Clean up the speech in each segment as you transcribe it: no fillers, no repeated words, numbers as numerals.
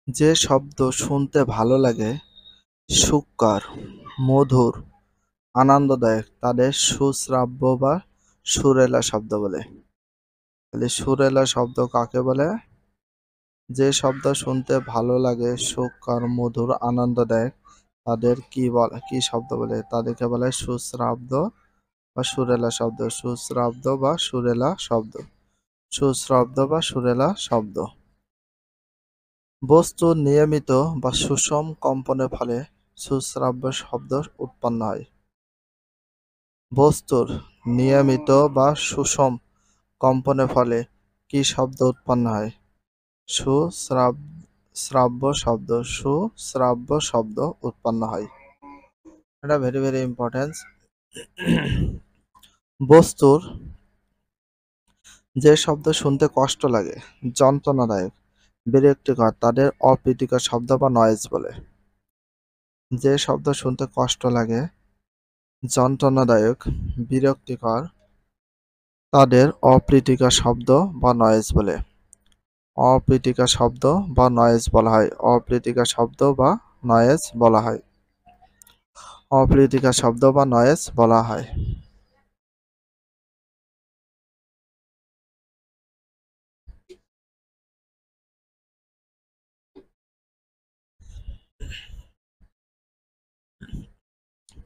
যে শব্দ শুনতে ভালো লাগে, সুখকর, মধুর, আনন্দদায়ক তাদের সুশ্রাব্য বা সুরেলা শব্দ বলে। তাহলে সুরেলা শব্দ কাকে বলে? যে শব্দ শুনতে ভালো লাগে, সুখকর, মধুর, আনন্দদায়ক তাদের কি শব্দ বলে? তাদেরকে বলে সুশ্রাব্দ বা সুরেলা শব্দ। সুশ্রাব্দ বা সুরেলা শব্দ। সুশ্রাব্দ বা সুরেলা শব্দ। বস্তুর নিয়মিত বা সুষম কম্পনের ফলে সুশ্রাব্য শব্দ উৎপন্ন হয়। বস্তুর নিয়মিত বা সুষম কম্পনের ফলে কি শব্দ উৎপন্ন হয়? শ্রাব্য শব্দ। সুশ্রাব্য শব্দ উৎপন্ন হয়। এটা ভেরি ভেরি ইম্পর্টেন্ট। বস্তুর যে শব্দ শুনতে কষ্ট লাগে, যন্ত্রণাদায়ক, বিরক্তিকর তাদের অপ্রীতিকর শব্দ বা নয়েজ বলে। যে শব্দ শুনতে কষ্ট লাগে, যন্ত্রণাদায়ক, বিরক্তিকর তাদের অপ্রীতিকর শব্দ বা নয়েজ বলে। অপ্রীতিকর শব্দ বা নয়েজ বলা হয়। অপ্রীতিকর শব্দ বা নয়েজ বলা হয়। অপ্রীতিকর শব্দ বা নয়েজ বলা হয়।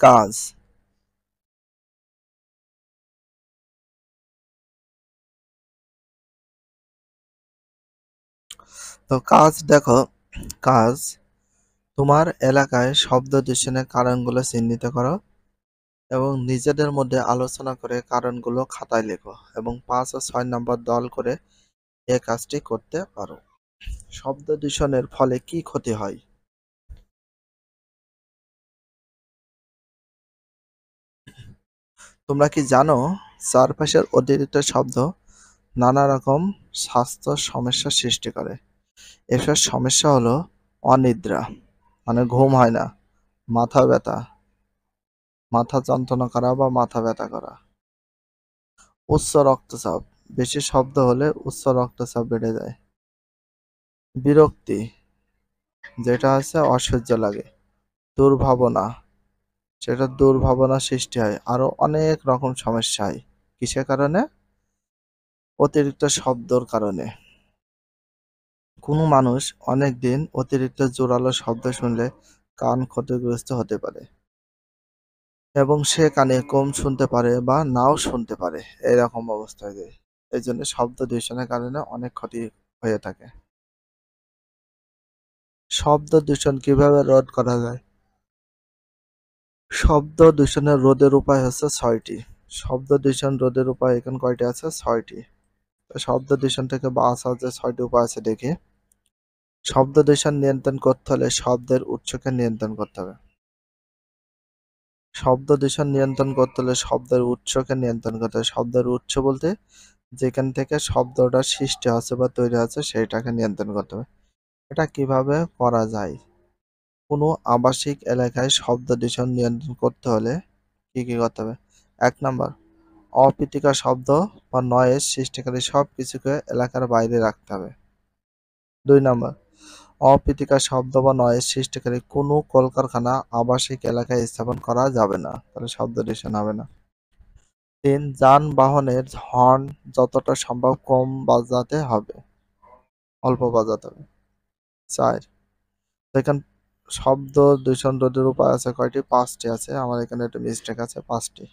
কাজ। তো কাজ দেখো, কাজ তোমার এলাকায় শব্দ দূষণের কারণগুলো চিহ্নিত করো এবং নিজেদের মধ্যে আলোচনা করে কারণগুলো খাতায় লেখো এবং ৫ ও ৬ নম্বর দল করে এ কাজটি করতে পারো। শব্দ দূষণের ফলে কি ক্ষতি হয়? তোমরা কি জানো চারপাশের অতিরিক্ত শব্দ নানা রকম স্বাস্থ্য সমস্যার সৃষ্টি করে? এসব সমস্যা হলো অনিদ্রা, মানে ঘুম হয় না, মাথা ব্যথা, মাথা যন্ত্রণা করা বা মাথা ব্যথা করা, উচ্চ রক্তচাপ, বেশি শব্দ হলে উচ্চ রক্তচাপ বেড়ে যায়, বিরক্তি, যেটা হচ্ছে অসহ্য লাগে, দুর্ভাবনা, সেটা দুর্ভাবনা সৃষ্টি হয়, আরো অনেক রকম সমস্যা হয়। কিসের কারণে? অতিরিক্ত শব্দর কারণে। কোনো মানুষ অনেক দিন অতিরিক্ত জোরালো শব্দ শুনলে কান ক্ষতিগ্রস্ত হতে পারে এবং সে কানে কম শুনতে পারে বা নাও শুনতে পারে, এরকম অবস্থা হয়ে যায়। এই জন্য শব্দ দূষণের কারণে অনেক ক্ষতি হয়ে থাকে। শব্দ দূষণ কিভাবে রোধ করা যায়? শব্দ দূষণের রোধের উপায় হচ্ছে ৬টি। শব্দ দূষণ রোধের উপায় এখানে কয়টি আছে? ৬টি। তো শব্দ দূষণ থেকে বাঁচার যে ৬টি উপায় আছে দেখি। শব্দ দূষণ নিয়ন্ত্রণ করতে হলে শব্দের উৎসকে নিয়ন্ত্রণ করতে হবে। শব্দ দূষণ নিয়ন্ত্রণ করতে হলে শব্দের উৎসকে নিয়ন্ত্রণ করতে হবে। শব্দের উৎস বলতে যেখান থেকে শব্দটা সৃষ্টি হচ্ছে বা তৈরি হচ্ছে সেইটাকে নিয়ন্ত্রণ করতে হবে। এটা কিভাবে করা যায়? কোনো আবাসিক এলাকায় শব্দ দূষণ নিয়ন্ত্রণ করতে হলে কি কি করতে হবে? ১ নাম্বার, অপ্রীতিকর শব্দ বা নয়েজ সৃষ্টিকারী সব কিছুকে এলাকার বাইরে রাখতে হবে। ২ নাম্বার, অপ্রীতিকর শব্দ বা নয়েজ সৃষ্টিকারী কোনো কলকারখানা আবাসিক এলাকায় স্থাপন করা যাবে না, তাহলে শব্দ দূষণ হবে না। ৩, যানবাহনের হর্ন যতটা সম্ভব কম বাজাতে হবে, অল্প বাজাতে হবে। ৪, দেখেন শব্দ দূষণ রোধের উপায় আছে কয়টি? ৫টি আছে, আমার এখানে একটু মিস্টেক আছে, ৫টি।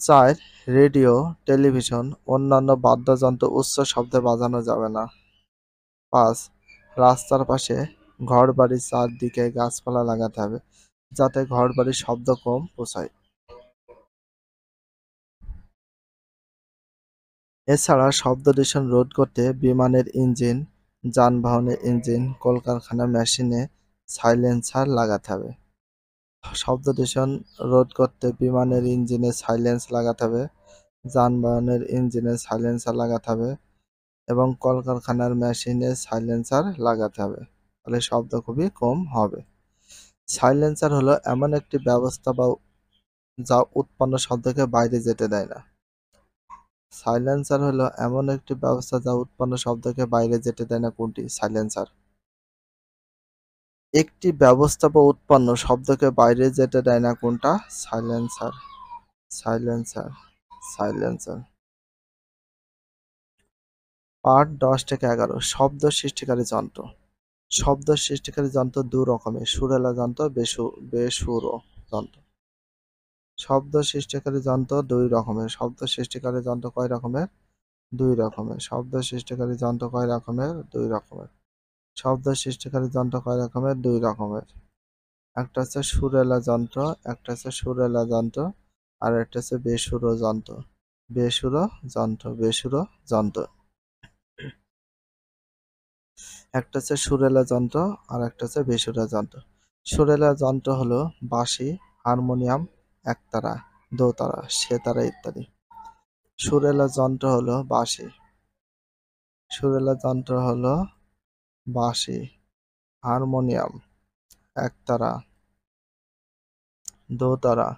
৪, রেডিও, টেলিভিশন, অন্যান্য বাদ্যযন্ত্র উচ্চ শব্দে বাজানো যাবে না। ৫, রাস্তার পাশে ঘরবাড়ির চারদিকে গাছপালা লাগাতে হবে যাতে ঘরবাড়ির শব্দ কম পৌঁছায়। এছাড়া শব্দ দূষণ রোধ করতে বিমানের ইঞ্জিন, যানবাহনের ইঞ্জিন, কলকারখানার মেশিনে সাইলেন্সার লাগাতে হবে। শব্দ দূষণ রোধ করতে বিমানের ইঞ্জিনে সাইলেন্স লাগাতে হবে, যানবাহনের ইঞ্জিনে সাইলেন্সার লাগাতে হবে এবং কলকারখানার মেশিনে সাইলেন্সার লাগাতে হবে। তাহলে শব্দ খুবই কম হবে। সাইলেন্সার হলো এমন একটি ব্যবস্থা যা উৎপন্ন শব্দকে বাইরে যেতে দেয় না। সাইলেন্সার হলো এমন একটি ব্যবস্থা যা উৎপন্ন শব্দকে বাইরে যেতে দেয় না। কোনটি? সাইলেন্সার। একটি ব্যবস্থা বা উৎপন্ন শব্দকে বাইরে যেতে দেয় না। কোনটা? সাইলেন্সার। সাইলেন্সার। সাইলেন্সার। পার্ট 10 থেকে 11 শব্দ সৃষ্টিকারী যন্ত্র। শব্দ সৃষ্টিকারী যন্ত্র দু রকমের, সুরেলা যন্ত্র, বেসুরো যন্ত্র। শব্দ সৃষ্টিকারী যন্ত্র দুই রকমের। শব্দ সৃষ্টিকারী যন্ত্র কয় রকমের? দুই রকমের। শব্দ সৃষ্টিকারী যন্ত্র কয় রকমের? দুই রকমের। শব্দ সৃষ্টিকারী যন্ত্র কয় রকমের? দুই রকমের। একটা হচ্ছে সুরেলা যন্ত্র, একটা হচ্ছে সুরেলা যন্ত্র, আর একটা হচ্ছে বেসুরো যন্ত্র। বেসুরো যন্ত্র, বেসুরো যন্ত্র। একটা হচ্ছে সুরেলা যন্ত্র আর একটা হচ্ছে বেসুরা যন্ত্র। সুরেলা যন্ত্র হলো বাঁশি, হারমোনিয়াম, একতারা, দোতারা, সেতারা ইত্যাদি। সুরেলা যন্ত্র হলো বাঁশি। সুরেলা যন্ত্র হলো বাঁশি, হারমোনিয়াম, একতারা, দোতারা,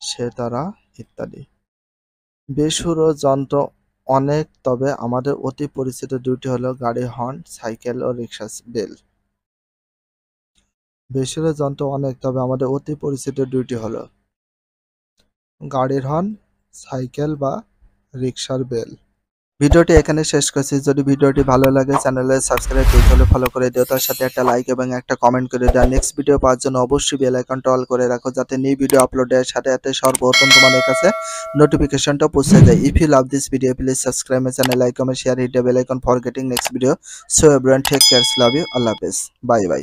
সেতারা ইত্যাদি। বেসুরো যন্ত্র অনেক, তবে আমাদের অতি পরিচিত দুটি হলো গাড়ি হর্ন, সাইকেল ও রিক্সা বেল। বেসুরো যন্ত্র অনেক, তবে আমাদের অতি পরিচিত দুইটি হলো গাড়ির হর্ন, সাইকেল বা রিক্সার বেল। ভিডিওটি এখানে শেষ করছি। যদি ভিডিওটি ভালো লাগে চ্যানেলে সাবস্ক্রাইব করতে হলে ফলো করে দিও, তার সাথে একটা লাইক এবং একটা কমেন্ট করে দাও। নেক্সট ভিডিও পাওয়ার জন্য অবশ্যই বেল আইকনটা অল করে রাখো, যাতে নিউ ভিডিও আপলোডের সাথে সাথে সর্বপ্রথম তোমাদের কাছে নোটিফিকেশনটা পৌঁছে যায়। If you love this video please subscribe my channel, like, comment, share, hit the bell icon for getting next video. So everyone take care, love you, Allah হাফেজ, বাই বাই।